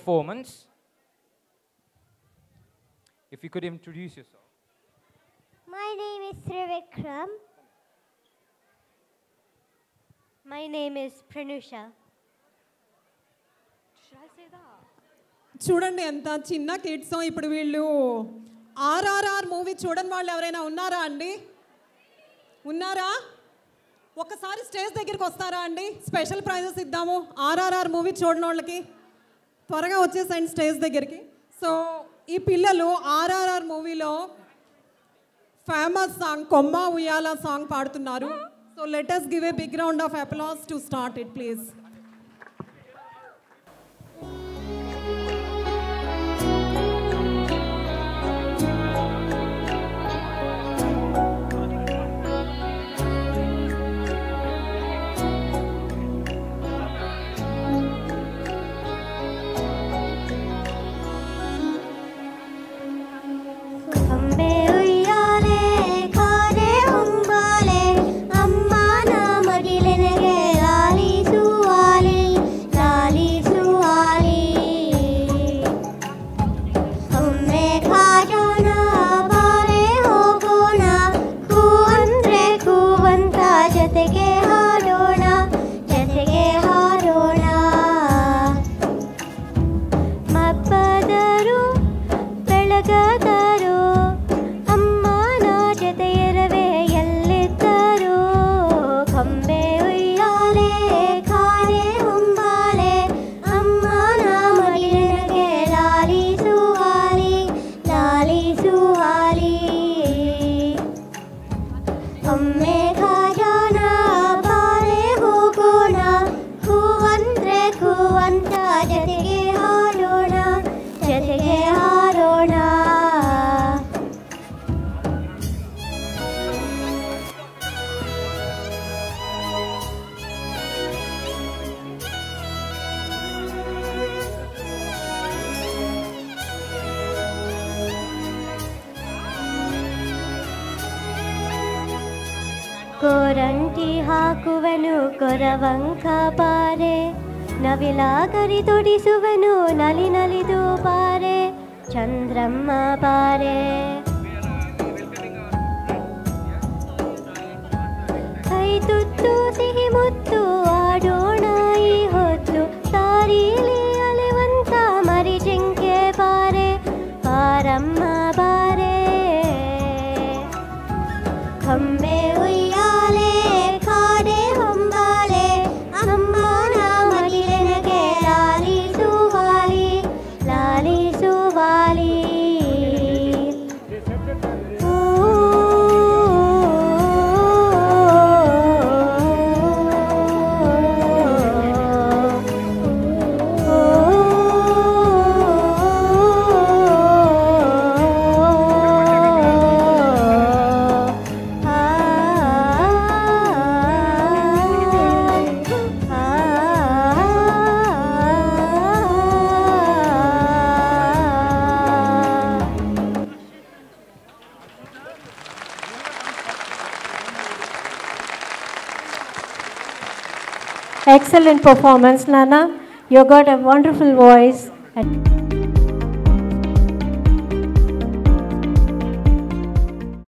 performance. If you could introduce yourself. My name is Trivikram. My name is Pranusha. Should I say that? చూడండి ఎంత చిన్న kids ఇప్పుడు వీళ్ళు RRR movie చూడని వాళ్ళు ఎవరైనా ఉన్నారా అండి? ఉన్నారా? ఒకసారి స్టేజ్ దగ్గరికి వస్తారా అండి? స్పెషల్ ప్రైజెస్ ఇద్దాము RRR మూవీ చూడని వాళ్ళకి. త్వరగా వచ్చేసండి స్టేజ్ దగ్గరికి. సో ఈ పిల్లలు RRR మూవీలో ఫేమస్ సాంగ్ కొమ్మ ఉయ్యాల సాంగ్ పాడుతున్నారు. So let us give a big round of applause to start it, please. Koranti ಹಾಕುವನು ಕೊರವಂಕ Pare ನವಿಲಾಗರಿ ತೊಡಿಸುವನು ನಲಿ ನಲಿದು ಪಾರೆ ಚಂದ್ರಮ್ಮ ಪಾರೆ ಕೈ ತುತ್ತು ಸಿಹಿ ಮುತ್ತು ಆಡೋಣ ಈ ಹೊತ್ತು ತಾರೀಲಿ ಅಲೆವಂತ ಮರಿ ಜಿಂಕೆ ಪಾರೆ ಪಾರಮ್ಮ ಬಾರೆ खम्बे उయ్యాలే ಕಾಡೆ ಹೊಂಬಾಲೆ ಅಮ್ಮನ ಮಡಿಲನಗೆ ಲಾಲಿ Suvali Excellent performance, Nana. You got a wonderful voice.